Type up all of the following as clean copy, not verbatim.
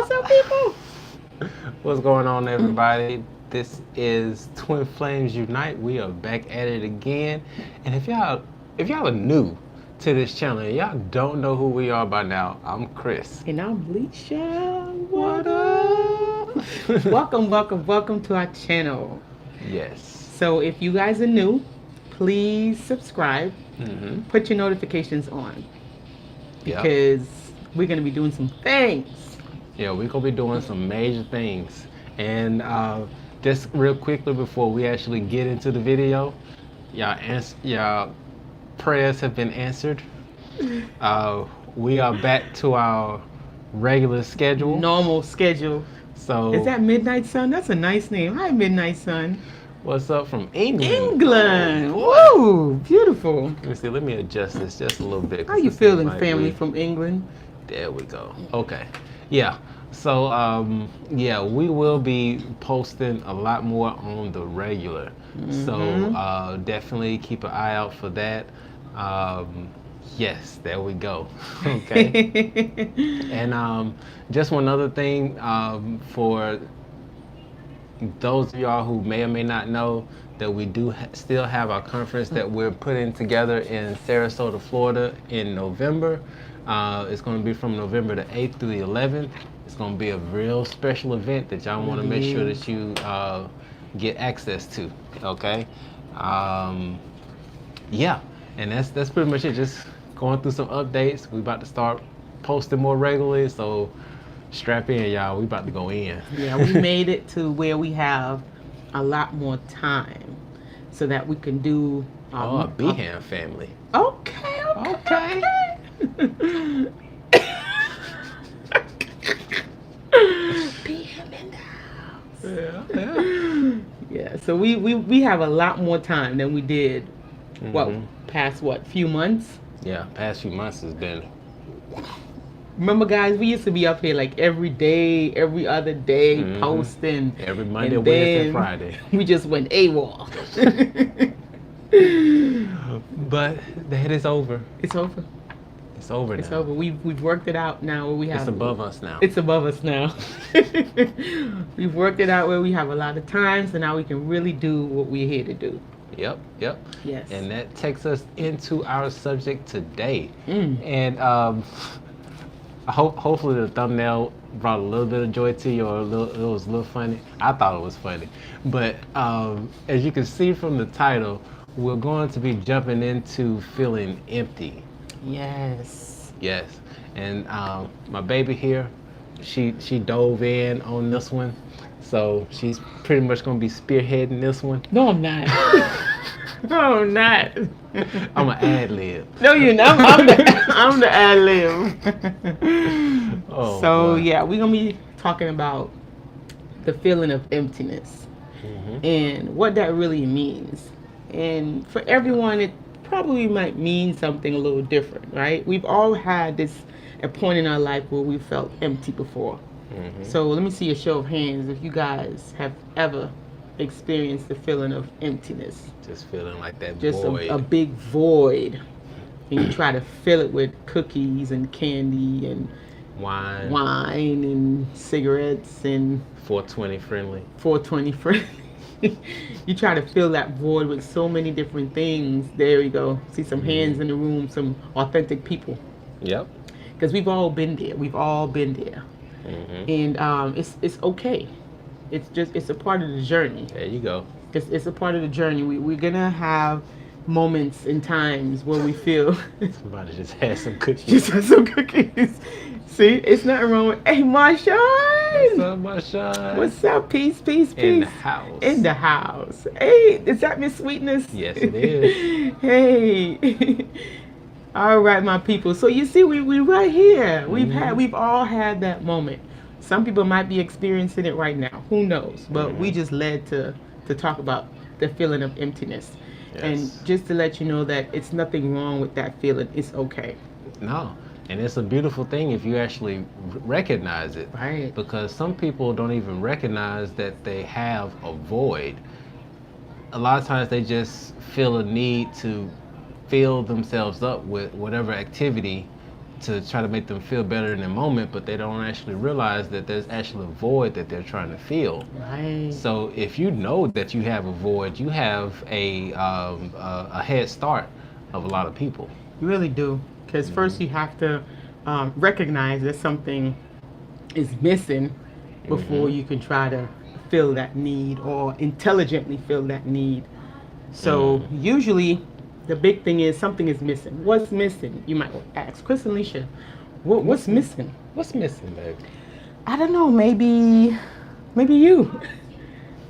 What's up, people? What's going on, everybody? This is Twin Flames Unite. We are back at it again. And if y'all are new to this channel and y'all don't know who we are by now, I'm Chris. And I'm Bleisha. What up? welcome to our channel. Yes. So if you guys are new, please subscribe. Put your notifications on. Because we're going to be doing some things. Yeah, we're going to be doing some major things. And just real quickly before we actually get into the video, y'all prayers have been answered. We are back to our regular schedule. Normal schedule. So is that Midnight Sun? That's a nice name. Hi, Midnight Sun. What's up from England? England. Woo, beautiful. Let me see. Let me adjust this just a little bit. How you feeling, family from England? There we go. Okay. Yeah. So we will be posting a lot more on the regular. So definitely keep an eye out for that. Yes, there we go. Okay. And just one other thing for those of y'all who may or may not know, that we do still have our conference that we're putting together in Sarasota, Florida in November. It's going to be from November the 8th through the 11th. It's going to be a real special event that y'all want to make sure that you get access to. Okay. Yeah, and that's pretty much it. Just going through some updates. We about to start posting more regularly, so strap in, y'all. We about to go in. Yeah, we made it to where we have a lot more time so that we can do a Beham family. Okay. Beham in the house. Yeah, so we have a lot more time than we did past few months? Yeah, past few months has been. Remember, guys, we used to be up here like every day, every other day, posting. Every Monday, Wednesday, Friday. We just went AWOL. But that is over. It's over. It's over now. It's over. We've worked it out now where we have. It's above us now. It's above us now. We've worked it out where we have a lot of time, so now we can really do what we're here to do. Yep. Yes. And that takes us into our subject today. And hopefully the thumbnail brought a little bit of joy to you, or it was a little funny. I thought it was funny. But as you can see from the title, we're going to be jumping into feeling empty. Yes. And my baby here, she dove in on this one. So she's pretty much going to be spearheading this one. No, I'm not. No, I'm not. I'm an ad-lib. No, you're not. I'm the ad-lib. Oh, so, boy. yeah, we're going to be talking about the feeling of emptiness and what that really means. And for everyone, it probably might mean something a little different, right? We've all had a point in our life where we felt empty before. So let me see a show of hands if you guys have ever experienced the feeling of emptiness. Just feeling like that just void. a big void. And you try to fill it with cookies and candy and wine and cigarettes and 420 friendly. 420 friendly. You try to fill that void with so many different things. There you go. See some hands in the room, some authentic people. Yep. Because we've all been there. And it's okay. It's a part of the journey. There you go. It's a part of the journey. We're gonna have moments and times where we feel somebody just had some cookies. Just had some cookies. See, it's nothing wrong with. Hey, Marshawn. What's up, Marshawn? What's up? Peace. In the house. In the house. Hey, is that Miss Sweetness? Yes, it is. Hey. All right, my people. So you see, we right here. We've all had that moment. Some people might be experiencing it right now. Who knows? But we just led to talk about the feeling of emptiness. Yes. And just to let you know that it's nothing wrong with that feeling. It's okay. No. And it's a beautiful thing if you actually recognize it. Right. Because some people don't even recognize that they have a void. A lot of times they just feel a need to fill themselves up with whatever activity to try to make them feel better in the moment, but they don't actually realize that there's actually a void that they're trying to fill. Right. So if you know that you have a void, you have a head start of a lot of people. You really do. Because first you have to recognize that something is missing before you can try to fill that need or intelligently fill that need. So usually the big thing is something is missing. What's missing? You might ask, Chris and Alicia, what's missing? What's missing, baby? I don't know, maybe you.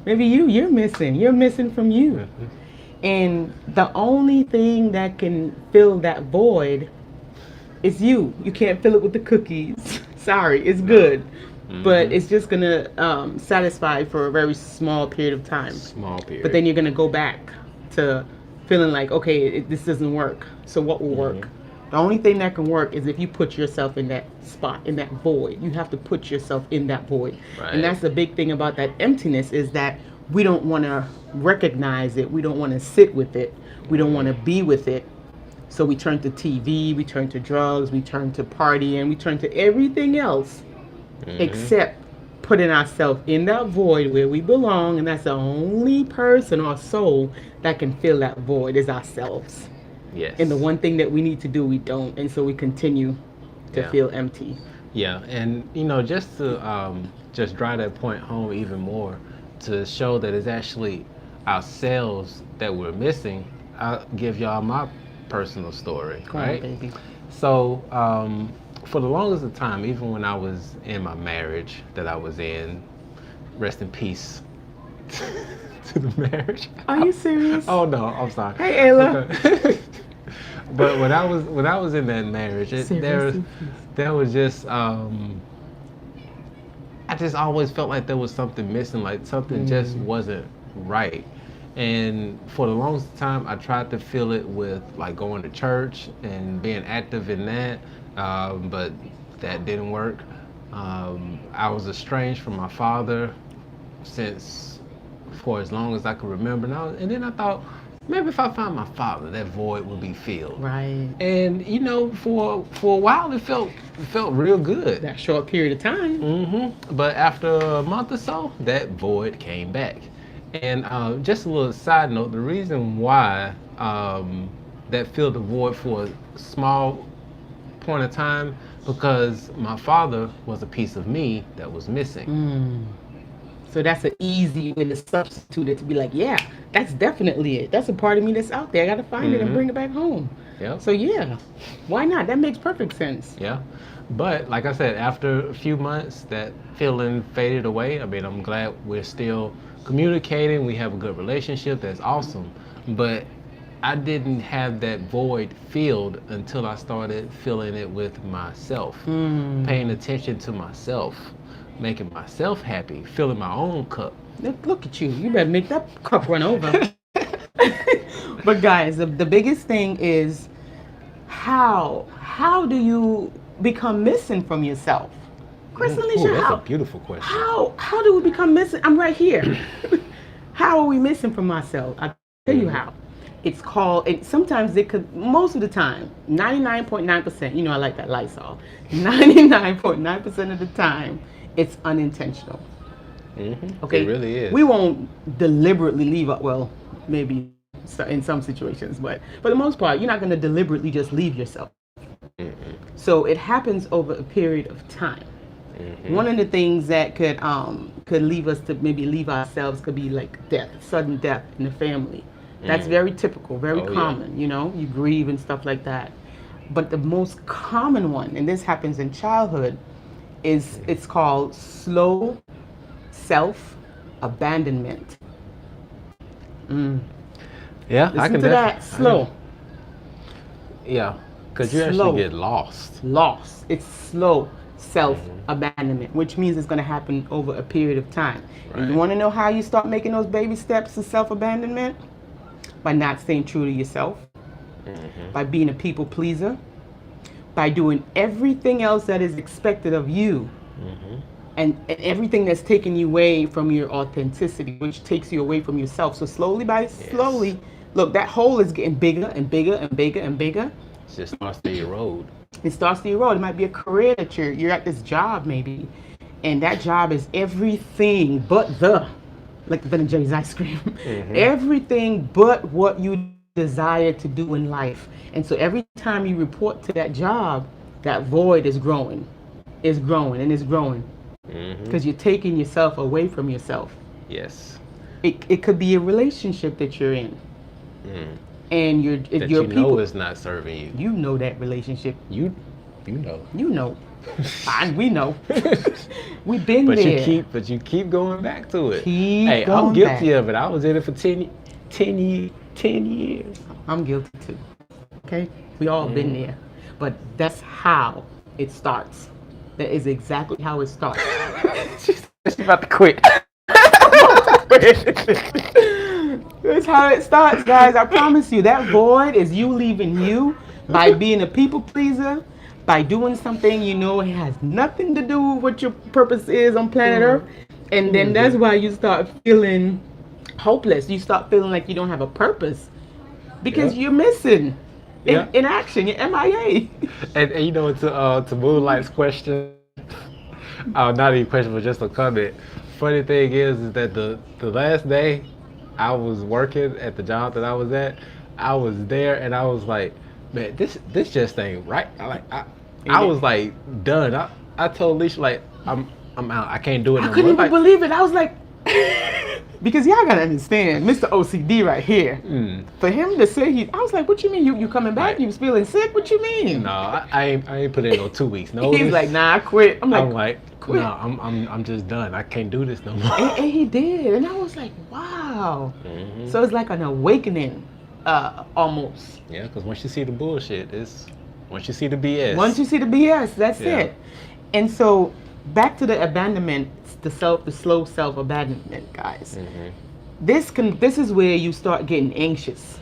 Maybe you're missing. You're missing from you. And the only thing that can fill that void is you. You can't fill it with the cookies. Sorry, it's good. But it's just gonna satisfy for a very small period of time. Small period. But then you're gonna go back to feeling like, okay, this doesn't work. So what will work? The only thing that can work is if you put yourself in that spot, in that void. You have to put yourself in that void. Right. And that's the big thing about that emptiness is that we don't want to recognize it. We don't want to sit with it. We don't want to be with it. So we turn to TV, we turn to drugs, we turn to partying, we turn to everything else except putting ourselves in that void where we belong. And that's the only person or soul that can fill that void is ourselves. Yes. And the one thing that we need to do, we don't. And so we continue to feel empty. Yeah. And, just to just drive that point home even more, to show that it's actually ourselves that we're missing, I'll give y'all my personal story, right? Come on, baby. So, for the longest of time, even when I was in my marriage that I was in, rest in peace to the marriage. Are you serious? Oh no, I'm sorry. Hey, Ayla. Okay. But when I was in that marriage, there was just I just always felt like there was something missing, like something just wasn't right. And for the longest time, I tried to fill it with like going to church and being active in that, but that didn't work. I was estranged from my father for as long as I could remember. And then I thought, maybe if I found my father, that void would be filled. Right. And for a while, it felt real good. That short period of time. But after a month or so, that void came back. And just a little side note, the reason why that filled the void for a small point of time, because my father was a piece of me that was missing. So that's an easy way to substitute it, to be like, yeah, that's definitely it. That's a part of me that's out there. I got to find it and bring it back home. Yeah. So yeah, why not? That makes perfect sense. Yeah. But like I said, after a few months, that feeling faded away. I mean, I'm glad we're still communicating. We have a good relationship. That's awesome. But I didn't have that void filled until I started filling it with myself, paying attention to myself, making myself happy, filling my own cup. Look at you. You better make that cup run over. But guys, the biggest thing is how do you become missing from yourself? Chris and Alicia, that's a beautiful question. How do we become missing? I'm right here. How are we missing from ourselves? I'll tell you how. It's called, and sometimes it could, most of the time, 99.9%, I like that Lysol, 99.9% of the time, it's unintentional. Okay? It really is. We won't deliberately leave out, well, maybe in some situations, but for the most part, you're not going to deliberately just leave yourself. So it happens over a period of time. One of the things that could leave us to maybe leave ourselves could be like death, sudden death in the family. That's very typical, very common, you grieve and stuff like that. But the most common one, and this happens in childhood, is it's called slow self-abandonment. Yeah, Listen I can to that, slow. Yeah, because you Slow. actually get lost. Lost. It's slow self-abandonment, which means it's going to happen over a period of time. And you want to know how you start making those baby steps to self-abandonment? By not staying true to yourself, by being a people pleaser, by doing everything else that is expected of you, and everything that's taking you away from your authenticity, which takes you away from yourself. So slowly, look, that hole is getting bigger and bigger and bigger and bigger. It just starts to erode. It starts to erode. It might be a career that you're at this job maybe, and that job is everything but like the Ben and Jerry's ice cream, everything but what you desire to do in life. And so every time you report to that job, that void is growing, and it's growing, because you're taking yourself away from yourself. Yes. It could be a relationship that you're in, and That your you people know is not serving you. you know that relationship. You know. You know. Fine, we know. We've been But there. you keep going back to it. Keep Hey, I'm going guilty back. of it. I was in it for 10 years. I'm guilty too. Okay? We all been there. But that's how it starts. That is exactly how it starts. She's about to quit. That's how it starts, guys. I promise you. That void is you leaving you by being a people pleaser, by doing something you know it has nothing to do with what your purpose is on planet Earth. And then that's why you start feeling hopeless. You start feeling like you don't have a purpose because you're missing in action. You're MIA. And you know, to Moonlight's question, not even a question, but just a comment. Funny thing is that the last day I was working at the job that I was at, I was there and I was like, man, this just ain't right. I was like done. I told Alicia like I'm out. I can't do it no more. I couldn't even believe it. I was like, because y'all gotta understand, Mr. OCD right here. For him to say I was like, what you mean? You coming back? Right. You was feeling sick? What you mean? No, I ain't put in no 2 weeks. No. He's like, nah, I quit. I'm like, no, I'm just done. I can't do this no more. and he did, and I was like, wow. So it's like an awakening, almost. Yeah, because once you see the bullshit, once you see the BS. Once you see the BS, that's it. And so back to the abandonment, the slow self abandonment, guys. This is where you start getting anxious.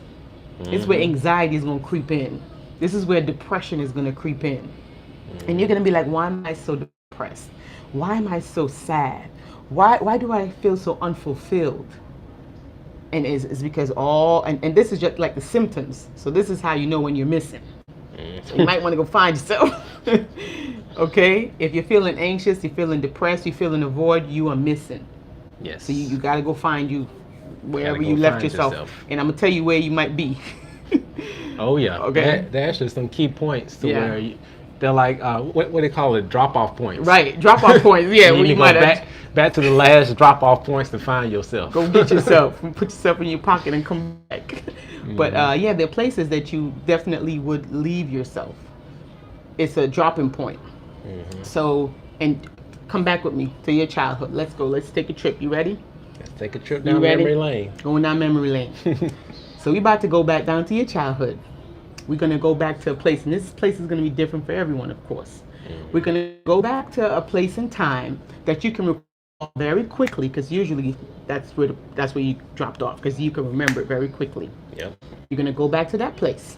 This is where anxiety is gonna creep in. This is where depression is gonna creep in, and you're gonna be like, why am I so depressed? Why am I so sad? Why do I feel so unfulfilled? And it's because and this is just like the symptoms. So this is how you know when you're missing. So you might want to go find yourself. Okay? If you're feeling anxious, you're feeling depressed, you're feeling a void, you are missing. Yes. So you got to go find you wherever Gotta go you left find yourself. yourself. And I'm going to tell you where you might be. Oh yeah. Okay. There's just some key points to where they're like what do they call it? Drop off points. Right. Drop off points. Yeah. You Where need you to might go have back to the last drop off points to find yourself. go get yourself. Put yourself in your pocket and come back. But there are places that you definitely would leave yourself. It's a dropping point. So, and come back with me to your childhood. Let's go. Let's take a trip. You ready? Let's take a trip down memory lane. Going down memory lane. So we about to go back down to your childhood. We're going to go back to a place, and this place is going to be different for everyone, of course. We're going to go back to a place and time that you can recall very quickly, because usually that's where you dropped off, because you can remember it very quickly. Yep. You're going to go back to that place.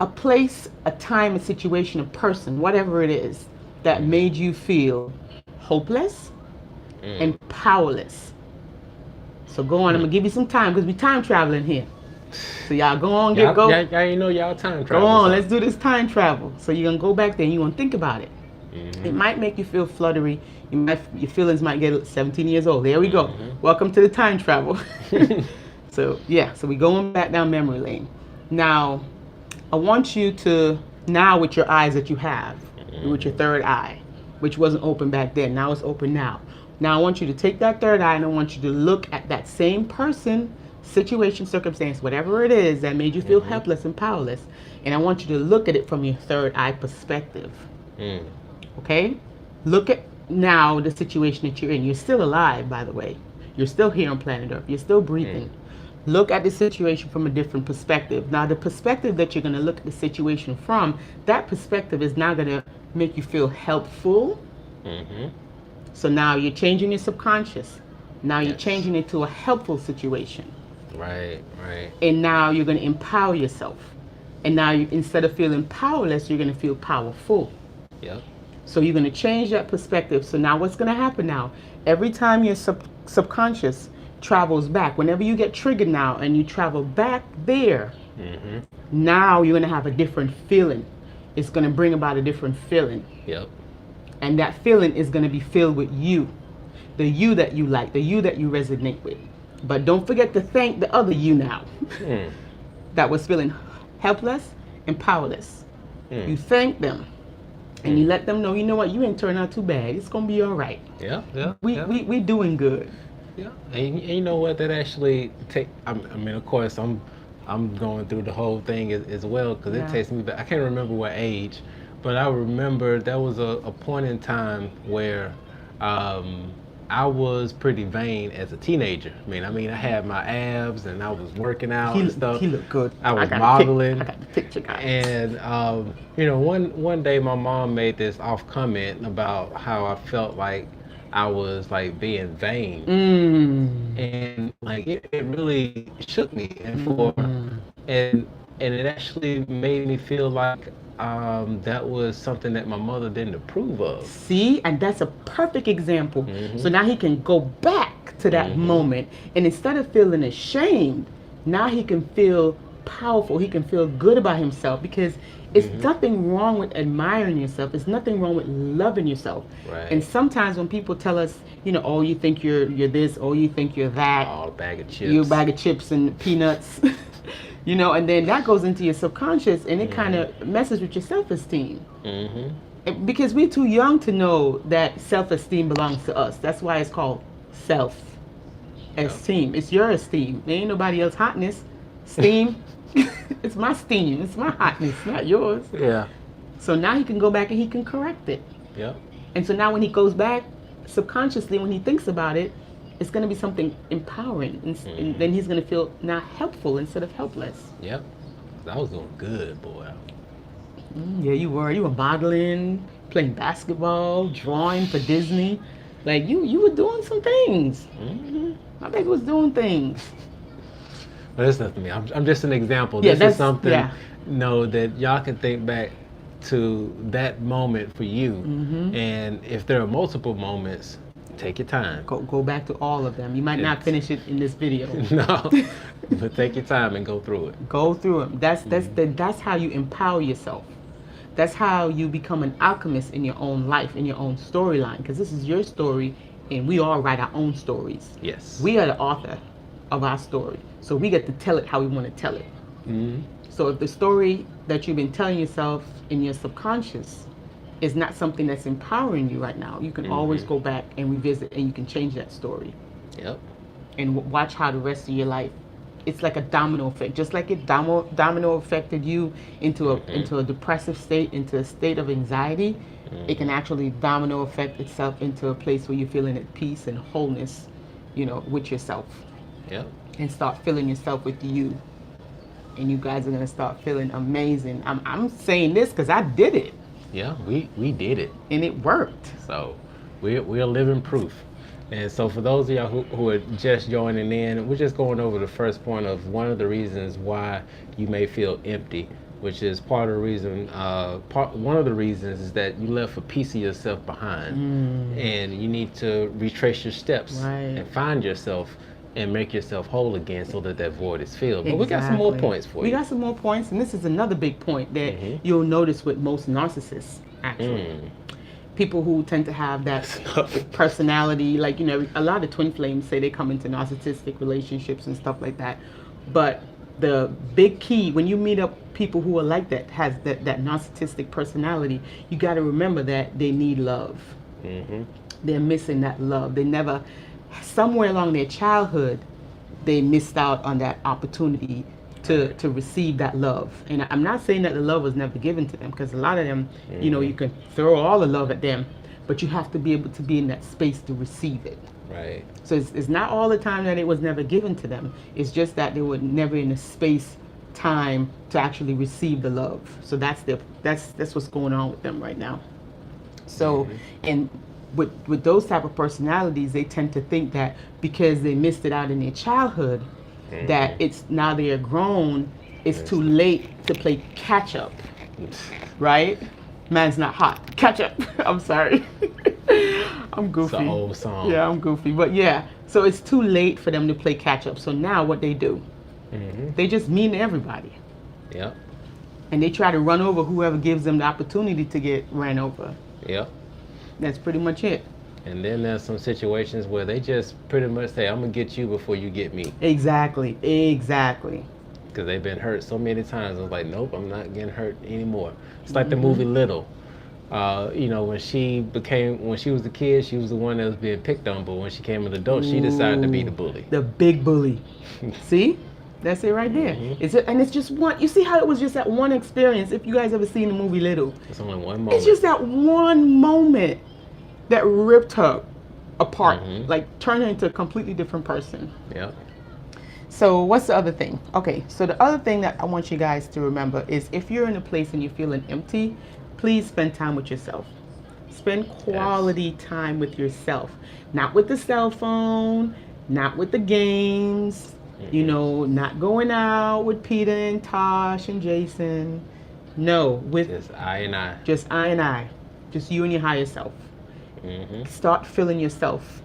A place, a time, a situation, a person, whatever it is, that made you feel hopeless and powerless. So go on, I'm going to give you some time, because we're time traveling here. So y'all go on, go. Y'all ain't know y'all time travel. Go on, let's do this time travel. So you're going to go back there and you're going to think about it. It might make you feel fluttery. Your feelings might get 17 years old. There we go. Welcome to the time travel. So we're going back down memory lane. Now, I want you to, now with your eyes that you have, with your third eye, which wasn't open back then, now it's open now. Now I want you to take that third eye and I want you to look at that same person, situation, circumstance, whatever it is that made you feel helpless and powerless. And I want you to look at it from your third eye perspective. Okay? Look at now the situation that you're in. You're still alive, by the way. You're still here on planet Earth. You're still breathing. Look at the situation from a different perspective. Now, the perspective that you're going to look at the situation from, that perspective is now going to make you feel helpful. So now you're changing your subconscious. Now you're changing it to a helpful situation. Right. And now you're going to empower yourself. And now instead of feeling powerless, you're going to feel powerful. Yep. So you're going to change that perspective. So now what's going to happen now? Every time your subconscious travels back, whenever you get triggered now and you travel back there, now you're going to have a different feeling. it's going to bring about a different feeling. Yep. And that feeling is going to be filled with you, the you that you like, the you that you resonate with. But don't forget to thank the other you now that was feeling helpless and powerless. You thank them and you let them know, you know what, you ain't turned out too bad. It's going to be all right. Yeah, yeah. We doing good. Yeah, and you know what? That actually I mean, of course, I'm going through the whole thing as well because it takes me back. I can't remember what age, but I remember there was a point in time where I was pretty vain as a teenager. I mean, I had my abs and I was working out and stuff. He looked good. I was modeling. I got the picture, guys. And you know, one day my mom made this off comment about how I felt like I was like being vain, and like it really shook me, and it actually made me feel like that was something that my mother didn't approve of. See, and that's a perfect example. So now he can go back to that moment, and instead of feeling ashamed, now he can feel powerful. He can feel good about himself because it's nothing wrong with admiring yourself. It's nothing wrong with loving yourself. Right. And sometimes when people tell us, you know, oh, you think you're this, oh, you think you're that. Oh, a bag of chips. You a bag of chips and peanuts. You know, and then that goes into your subconscious and it kind of messes with your self-esteem. Because we're too young to know that self-esteem belongs to us. That's why it's called self-esteem. It's your esteem. There ain't nobody else hotness. Steam. It's my steam. It's my hotness, not yours. Yeah. So now he can go back and he can correct it. Yep. And so now when he goes back, subconsciously, when he thinks about it, it's going to be something empowering. And then he's going to feel now helpful instead of helpless. Yep. I was doing good, boy. Yeah, you were. You were modeling, playing basketball, drawing for Disney. Like, you were doing some things. My baby was doing things. But it's nothing to me. I'm just an example. Yeah, this is something, that y'all can think back to that moment for you. And if there are multiple moments, take your time. Go back to all of them. You might not finish it in this video. No, but take your time and go through it. Go through them. That's how you empower yourself. That's how you become an alchemist in your own life, in your own storyline. Because this is your story, and we all write our own stories. Yes. We are the author of our story, so we get to tell it how we want to tell it. So if the story that you've been telling yourself in your subconscious is not something that's empowering you right now, you can always go back and revisit, and you can change that story. Yep. And watch how the rest of your life, it's like a domino effect. Just like it domino affected you into a depressive state, into a state of anxiety, it can actually domino affect itself into a place where you're feeling at peace and wholeness, you know, with yourself. Yep. And start filling yourself with you. And you guys are gonna start feeling amazing. I'm saying this because I did it. Yeah, we did it. And it worked. So we're living proof. And so for those of y'all who are just joining in, we're just going over the first point of one of the reasons why you may feel empty, which is part of the reason, one of the reasons is that you left a piece of yourself behind. And you need to retrace your steps and find yourself and make yourself whole again so that void is filled. But we got some more points for you. We got some more points, and this is another big point that you'll notice with most narcissists, actually. People who tend to have that personality, like, you know, a lot of twin flames say they come into narcissistic relationships and stuff like that. But the big key, when you meet up people who are like that, has that narcissistic personality, you got to remember that they need love. They're missing that love. They never, somewhere along their childhood, they missed out on that opportunity to receive that love. And I'm not saying that the love was never given to them, because a lot of them, you know, you can throw all the love at them, but you have to be able to be in that space to receive it. Right. So it's not all the time that it was never given to them. It's just that they were never in a space, time to actually receive the love. So that's what's going on with them right now. So, and with those type of personalities, they tend to think that because they missed it out in their childhood, that it's now they're grown, it's too late to play catch up, right? Man's not hot. Catch up. I'm sorry. I'm goofy. It's an old song. Yeah, I'm goofy. But yeah, so it's too late for them to play catch up. So now what they do, they just mean to everybody. Yep. And they try to run over whoever gives them the opportunity to get ran over. Yep. That's pretty much it. And then there's some situations where they just pretty much say, I'm going to get you before you get me. Exactly. Because they've been hurt so many times. I was like, nope, I'm not getting hurt anymore. It's like the movie Little. When she was a kid, she was the one that was being picked on. But when she became an adult, she decided to be the bully. The big bully. See? That's it right there. It's just one. You see how it was just that one experience. If you guys ever seen the movie Little, it's only one moment. It's just that one moment that ripped her apart, like turned her into a completely different person. Yeah. So what's the other thing? Okay, so the other thing that I want you guys to remember is if you're in a place and you're feeling empty, please spend time with yourself. Spend quality time with yourself. Not with the cell phone, not with the games, not going out with Peter and Tosh and Jason. No, with just I and I. Just I and I. Just you and your higher self. Start feeling yourself.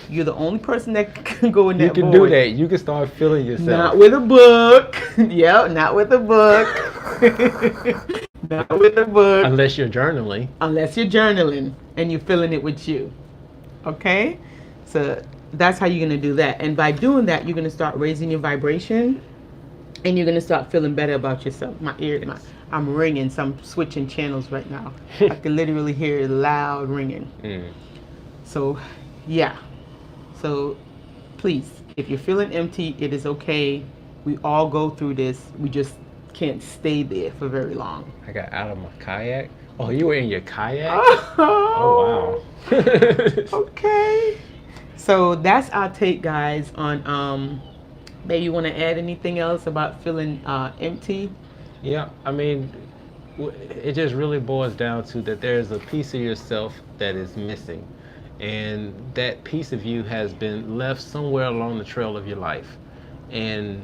You're the only person that can go in that void. You can do that. You can start feeling yourself. Not with a book. Not with a book. Not with a book. Unless you're journaling. And you're feeling it with you. Okay? So that's how you're going to do that. And by doing that, you're going to start raising your vibration. And you're going to start feeling better about yourself. I'm ringing, so I'm switching channels right now. I can literally hear it loud ringing. So, yeah. So, please, if you're feeling empty, it is okay. We all go through this. We just can't stay there for very long. I got out of my kayak. Oh, you were in your kayak? Oh wow. Okay. So that's our take, guys, on maybe you want to add anything else about feeling empty? Yeah, I mean, it just really boils down to that there's a piece of yourself that is missing. And that piece of you has been left somewhere along the trail of your life. And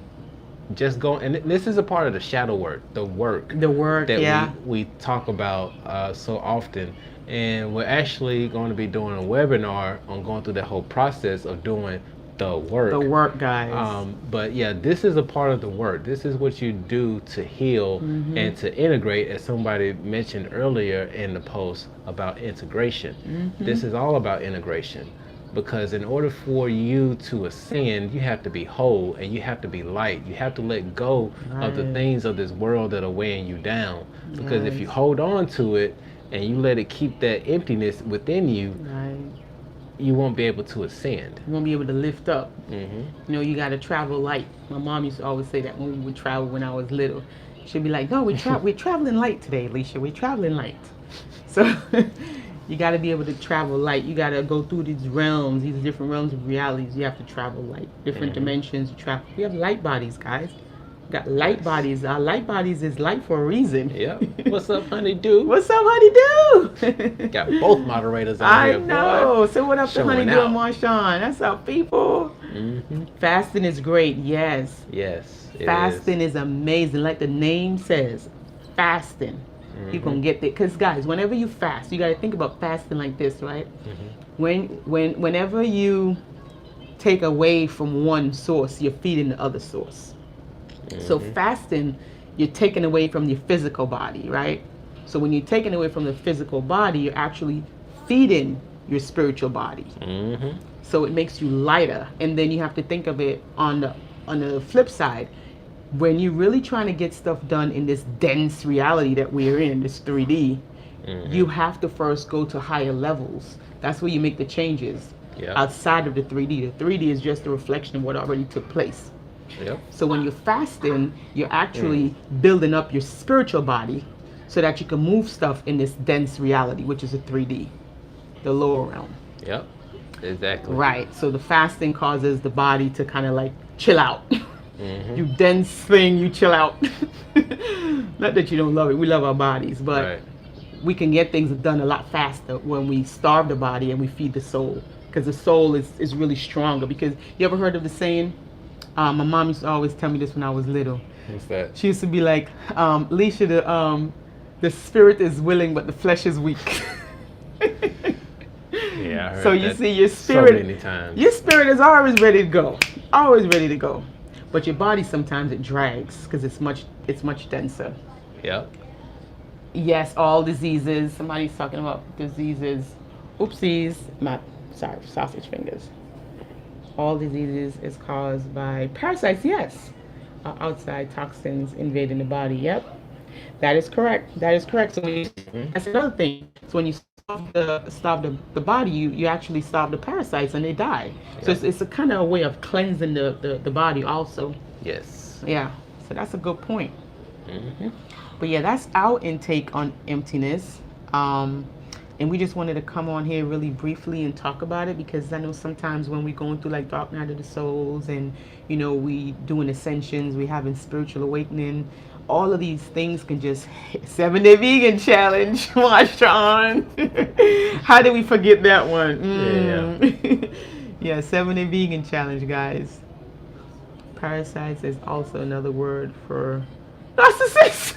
just go, and this is a part of the shadow work, the work that we talk about so often. And we're actually going to be doing a webinar on going through that whole process of doing the work. The work, guys. But yeah, this is a part of the work. This is what you do to heal and to integrate, as somebody mentioned earlier in the post about integration. This is all about integration, because in order for you to ascend, you have to be whole and you have to be light. You have to let go of the things of this world that are weighing you down. Because if you hold on to it and you let it keep that emptiness within you, you won't be able to ascend. You won't be able to lift up. You got to travel light. My mom used to always say that when we would travel when I was little. She'd be like, no, we're traveling light today, Alicia. We're traveling light. So you got to be able to travel light. You got to go through these realms, these different realms of realities. You have to travel light. Different dimensions. We have light bodies, guys. Got light bodies. Our light bodies is light for a reason. Yep. What's up, honeydew? What's up, honeydew? Got both moderators on here. I know. So what up to honeydew and Marshawn? That's our people. Fasting is great. Yes. Yes. Fasting is amazing. Like the name says, fasting. You're gonna get there. Because guys, whenever you fast, you gotta think about fasting like this, right? Whenever you take away from one source, you're feeding the other source. So fasting, you're taking away from your physical body, right? So when you're taking away from the physical body, you're actually feeding your spiritual body. So it makes you lighter. And then you have to think of it on the flip side. When you're really trying to get stuff done in this dense reality that we're in, this 3D, you have to first go to higher levels. That's where you make the changes outside of the 3D. The 3D is just a reflection of what already took place. So when you're fasting, you're actually building up your spiritual body so that you can move stuff in this dense reality, which is a 3D, the lower realm. Yep, exactly. Right, so the fasting causes the body to kind of like chill out. You dense thing, you chill out. Not that you don't love it, we love our bodies, but we can get things done a lot faster when we starve the body and we feed the soul. Because the soul is really stronger. Because you ever heard of the saying? My mom used to always tell me this when I was little. What's that? She used to be like, Alicia, the spirit is willing, but the flesh is weak. Yeah, I heard so you see, your spirit, so many times. Your spirit is always ready to go, always ready to go. But your body sometimes it drags because it's much denser. Yep. Yes, all diseases. Somebody's talking about diseases. Oopsies. Sorry, sausage fingers. All diseases is caused by parasites. Yes, outside toxins invading the body. Yep, that is correct. That is correct. So that's another thing. So when you stop the body, you actually stop the parasites and they die. So Yep. it's a kind of a way of cleansing the body also. Yes. Yeah. So that's a good point. Mm-hmm. But yeah, that's our intake on emptiness. And we just wanted to come on here really briefly and talk about it because I know sometimes when we're going through like dark night of the souls and we doing ascensions, we having spiritual awakening, all of these things can just 7-day vegan challenge. Marshawn. How did we forget that one? Yeah. Yeah, 7-day vegan challenge, guys. Parasites is also another word for narcissists.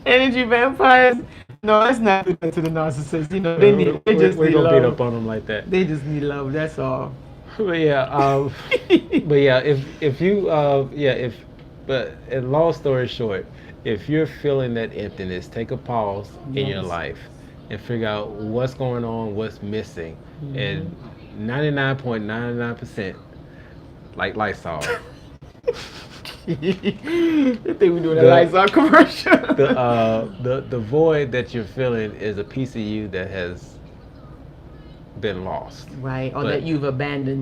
Energy vampires. No, let's not do that to the narcissists. They just we're need gonna love. beat up on them like that. They just need love. That's all. But yeah, but yeah, if you but long story short, if you're feeling that emptiness, take a pause in your life and figure out what's going on, what's missing, and 99.99%, like Lysol. I think we're doing a Lysol commercial. The void that you're feeling is a piece of you that has been lost. Right, or that you've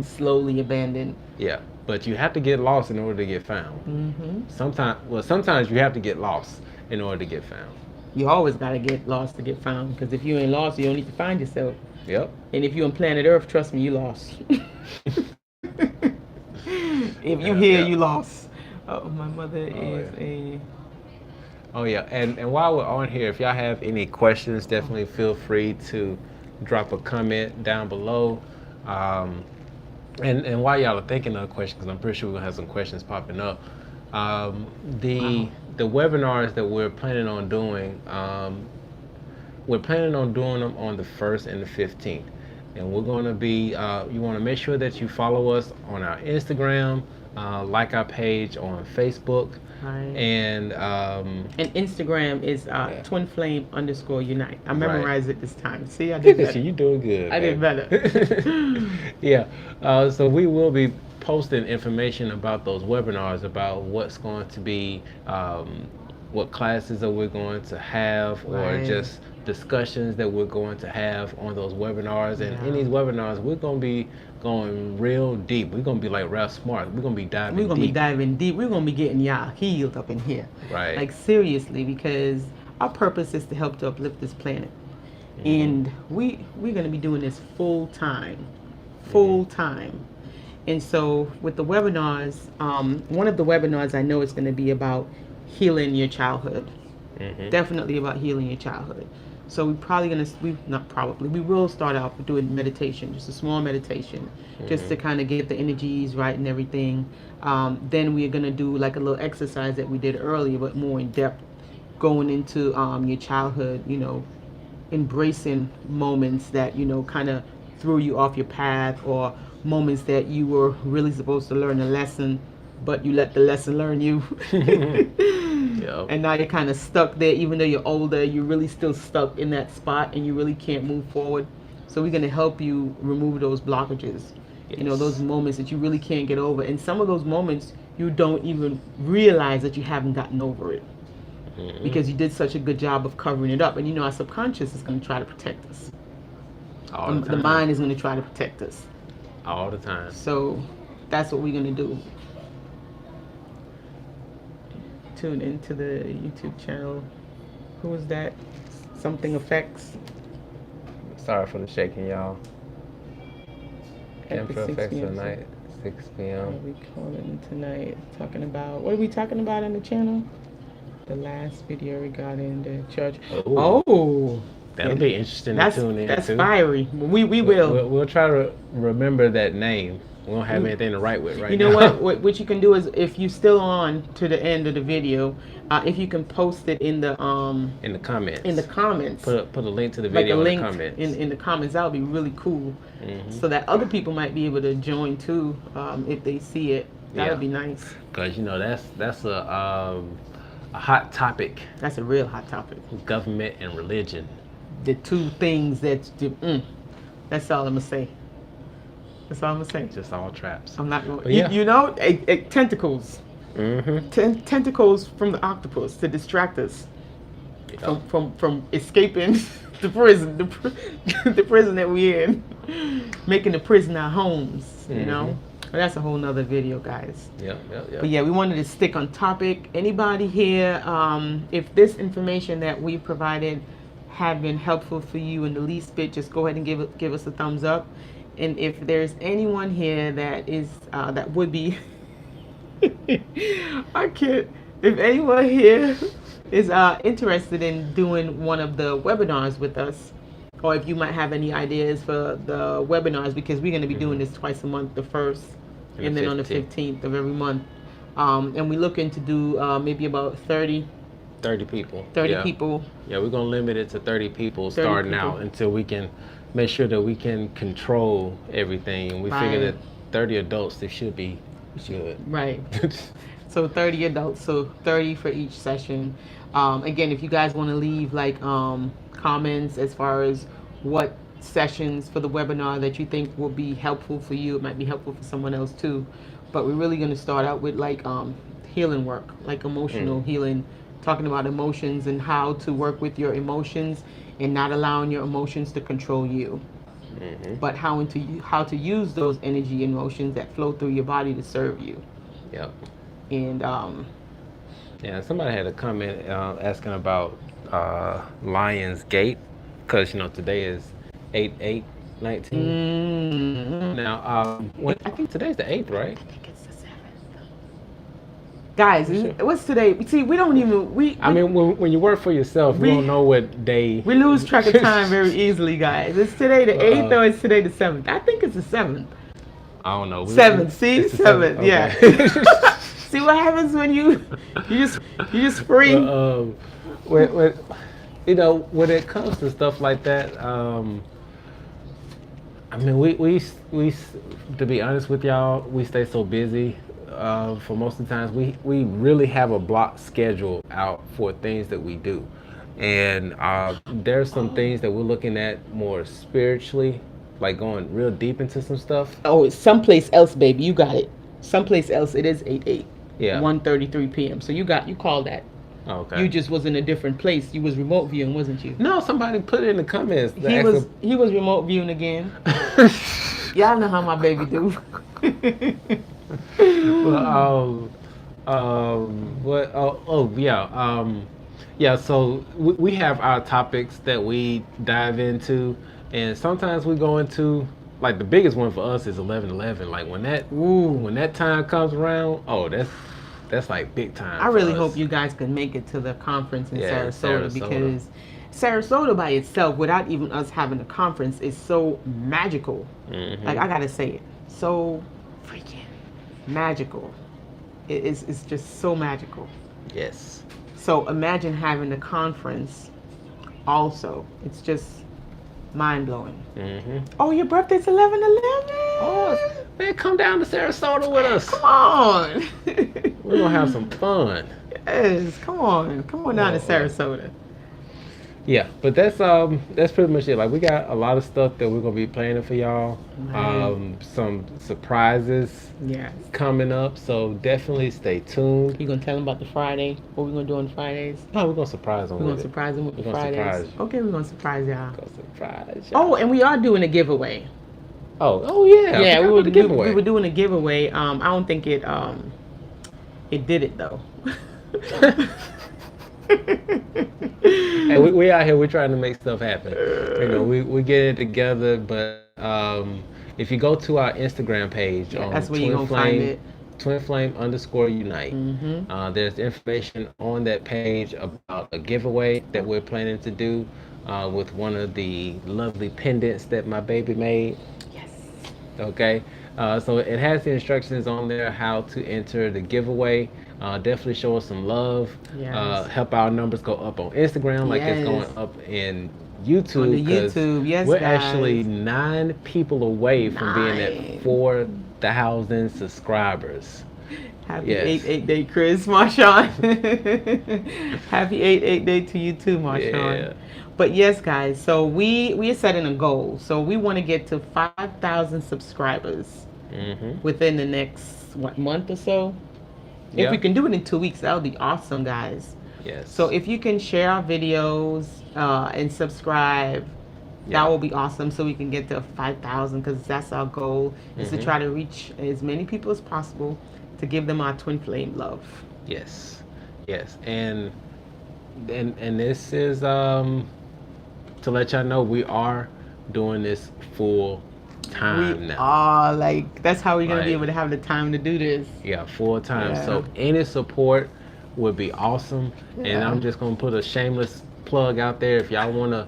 slowly abandoned. Yeah, but you have to get lost in order to get found. Mm-hmm. Sometimes you have to get lost in order to get found. You always got to get lost to get found, because if you ain't lost, you don't need to find yourself. Yep. And if you're on planet Earth, trust me, you lost. If you here, you lost. Oh, my mother is a... Oh, yeah. And while we're on here, if y'all have any questions, definitely feel free to drop a comment down below. And while y'all are thinking of questions, because I'm pretty sure we're going to have some questions popping up, the webinars that we're planning on doing, we're planning on doing them on the 1st and the 15th. And we're going to be, you want to make sure that you follow us on our Instagram, like our page on Facebook. Right. And Instagram is twinflame_unite. I memorized it this time. See, I Look did at better. you doing good. I did better. Yeah. So we will be posting information about those webinars, about what's going to be, what classes that we're going to have, or just discussions that we're going to have on those webinars. And in these webinars, we're going to be going real deep. We're going to be like real smart. We're going to be diving deep. We're going to be diving deep. We're going to be getting y'all healed up in here. Right. Like, seriously, because our purpose is to help to uplift this planet. Mm-hmm. And we're going to be doing this full time. And so with the webinars, one of the webinars I know is going to be about healing your childhood. Mm-hmm. Definitely about healing your childhood. So we will start out with doing meditation, just a small meditation, just to kind of get the energies right and everything. Then we're going to do like a little exercise that we did earlier, but more in depth, going into your childhood, embracing moments that, kind of threw you off your path, or moments that you were really supposed to learn a lesson, but you let the lesson learn you. Yep. And now you're kind of stuck there. Even though you're older, you're really still stuck in that spot and you really can't move forward. So we're going to help you remove those blockages. Yes. Those moments that you really can't get over. And some of those moments, you don't even realize that you haven't gotten over it. Mm-hmm. Because you did such a good job of covering it up. And our subconscious is going to try to protect us. All the time. The mind is going to try to protect us. All the time. So that's what we're going to do. Tune into the YouTube channel. Who is that? Something Effects. Sorry for the shaking, y'all. Chemical Effects tonight, 6 p.m. What are we calling tonight? Talking about, what are we talking about on the channel? The last video regarding the church. Oh. That'll be interesting to tune in. That's fiery. We will. We'll try to remember that name. We don't have anything to write with right now. You know what you can do is, if you're still on to the end of the video, if you can post it in the comments. In the comments. Put a link to the video in the comments. In the comments. That would be really cool. Mm-hmm. So that other people might be able to join too, if they see it. That would be nice. Because that's a hot topic: That's a real hot topic. government and religion. The two things that that's all I'm gonna say. That's all I'm gonna say. Just all traps. I'm not going. But yeah. You know, tentacles. Mm-hmm. Tentacles from the octopus to distract us Yeah. from escaping the prison, the prison that we're in, making the prison our homes. You know, but that's a whole nother video, guys. Yeah. But yeah, we wanted to stick on topic. Anybody here, if this information that we provided have been helpful for you in the least bit, just go ahead and give us a thumbs up. And if there's anyone here that is that would be, I can't. If anyone here is interested in doing one of the webinars with us, or if you might have any ideas for the webinars, because we're going to be doing this twice a month, the 1st and then on the 15th of every month. And we're looking to do maybe about 30 people. 30 people. Yeah, we're gonna limit it to 30 people 30 starting people. out until we can make sure that we can control everything. And we figure Right. that 30 adults, they should be good. Right. So 30 adults, so 30 for each session. Again, if you guys want to leave like comments as far as what sessions for the webinar that you think will be helpful for you, it might be helpful for someone else too. But we're really going to start out with like healing work, like emotional healing, talking about emotions and how to work with your emotions and not allowing your emotions to control you. But how to use those energy and emotions that flow through your body to serve you. Yep. And Yeah, somebody had a comment asking about Lion's Gate, because today is 8/8/19. Now, I think today's the 8th, right? I think it's the 7th. Guys, what's today? See, we don't even I mean, when you work for yourself, you don't know what day. we lose track of time very easily, guys. It's today the 8th or it's today the 7th? I think it's the 7th. I don't know. 7th, see? It's the 7th, Okay. yeah. See what happens when you just free. When it comes to stuff like that, I mean, we to be honest with y'all, we stay so busy. For most of the times, we really have a block schedule out for things that we do, and there's some things that we're looking at more spiritually, like going real deep into some stuff. Oh, it's someplace else, baby. You got it. Someplace else. It is 8/8. Yeah. 1:33 p.m. So you called that. Okay. You just was in a different place. You was remote viewing, wasn't you? No, somebody put it in the comments. He was remote viewing again. Y'all know how my baby do. Well, yeah. So we have our topics that we dive into, and sometimes we go into, like, the biggest one for us is 11/11. Like when that time comes around, that's like big time. I really for us. hope you guys can make it to the conference in Yeah, Sarasota, because Sarasota by itself, without even us having a conference, is so magical. Like, I gotta say it, so freaking magical. It's just so magical. Yes. So imagine having a conference also. It's just mind-blowing. Oh, your birthday's 11/11. Oh, man, come down to Sarasota with us. Come on. We're gonna have some fun. Yes, come on down to Sarasota. Yeah, but that's pretty much it. Like, we got a lot of stuff that we're gonna be planning for y'all. Some surprises coming up, so definitely stay tuned. You gonna tell them about the Friday? What we gonna do on Fridays? No, we're gonna surprise them. We're gonna surprise them with the Fridays. Surprise you. Okay, we're gonna surprise y'all. Surprise y'all. Oh, and we are doing a giveaway. Oh yeah. Yeah, we were the giveaway. We were doing a giveaway. I don't think it did it though. Hey, we out here. We're trying to make stuff happen. We get it together. But if you go to our Instagram page, that's where you're gonna find it. twinflame_unite. There's information on that page about a giveaway that we're planning to do with one of the lovely pendants that my baby made. Yes. Okay. So it has the instructions on there how to enter the giveaway. Definitely show us some love. Yes. Help our numbers go up on Instagram like it's going up in YouTube. On the YouTube, yes, we're guys. actually 9 people away from being at 4,000 subscribers. Happy Yes. 8-8 day, Chris, Marshawn. Happy 8-8 day to you too, Marshawn. Yeah. But yes, guys, so we are setting a goal. So we want to get to 5,000 subscribers within the next month or so. If Yeah. we can do it in 2 weeks, that would be awesome, guys. Yes. So if you can share our videos and subscribe, Yeah. that will be awesome. So we can get to 5,000, because that's our goal, is to try to reach as many people as possible to give them our twin flame love. Yes. Yes. And this is to let y'all know we are doing this full time We now. are, like, that's how we're gonna be Like- able to have the time to do this. Yeah, full time. Yeah. So any support would be awesome. And Yeah. I'm just gonna put a shameless plug out there. If y'all wanna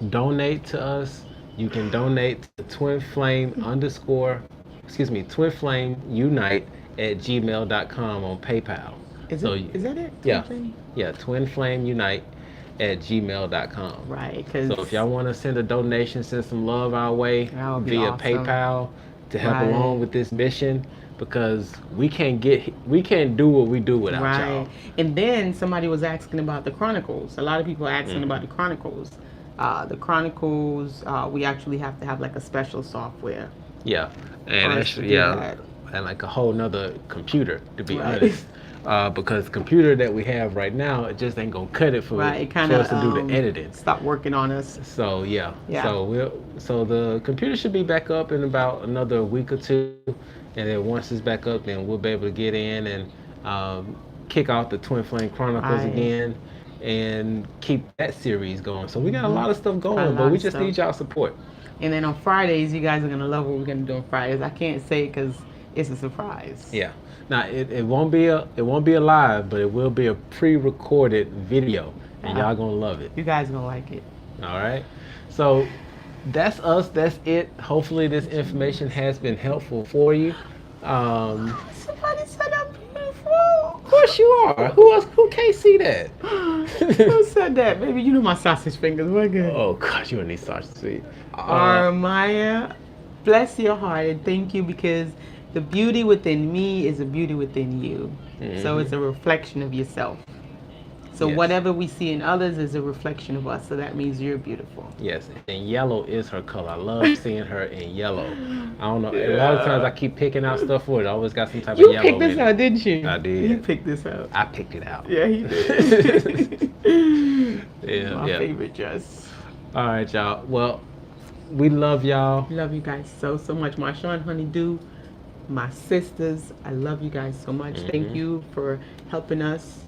donate to us, you can donate to twinflameunite@gmail.com on PayPal. Is So, is that it? Yeah. Twin flame? Yeah, twinflameunite@gmail.com. Right, because So if y'all want to send a donation, send some love our way That would be via awesome. PayPal to help Right. along with this mission, because we can't do what we do without right. y'all. And then somebody was asking about the Chronicles. A lot of people are asking about the Chronicles. We actually have to have like a special software. Yeah, and For us to actually, do yeah, that. and like a whole nother computer, to be Right. honest. Because the computer that we have right now, it just ain't gonna cut it for, Right, it kind for of us to do the editing. Stop working on us. So yeah. Yeah. So the computer should be back up in about another week or two, and then once it's back up, then we'll be able to get in and kick off the Twin Flame Chronicles Right. again, and keep that series going. So we got a lot of stuff A going, lot but we of just stuff. need y'all support. And then on Fridays, you guys are gonna love what we're gonna do on Fridays. I can't say it because it's a surprise. Yeah. Now it won't be a live, but it will be a pre-recorded video, and y'all gonna love it. You guys are gonna like it. All right. So that's us. That's it. Hopefully this information has been helpful for you. Somebody said I'm beautiful. Of course you are. Who else? Who can't see that? Who said that? Baby, you know my sausage fingers. What good? Oh gosh, you don't need sausage sweet. Armaya, bless your heart and thank you, because the beauty within me is a beauty within you. So it's a reflection of yourself. So Yes. whatever we see in others is a reflection of us. So that means you're beautiful. Yes, and yellow is her color. I love seeing her in yellow. I don't know. A lot of times I keep picking out stuff for it. I always got some type You of yellow picked this in out, it. didn't you? I did. You picked this out. I picked it out. Yeah, he did. Yeah, My yeah. favorite dress. All right, y'all. Well, we love y'all. Love you guys so much. Marshawn, Honeydew, my sisters, I love you guys so much. Thank you for helping us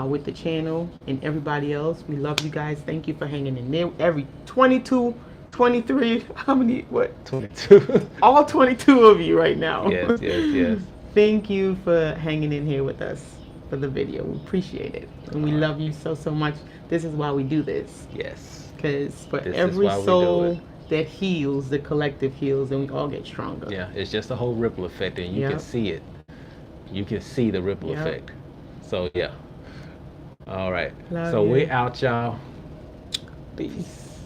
with the channel, and everybody else. We love you guys. Thank you for hanging in there. Every 22, 23, how many, what? 22. All 22 of you right now. Yes, yes, yes. Thank you for hanging in here with us for the video. We appreciate it. And we love you so much. This is why we do this. Yes. Because for This is every why we do soul it. that heals, the collective heals, and we all get stronger. Yeah, it's just a whole ripple effect, and you Yep. can see it. You can see the ripple Yep. effect. So yeah. All right. Love so you. we out, y'all. Peace.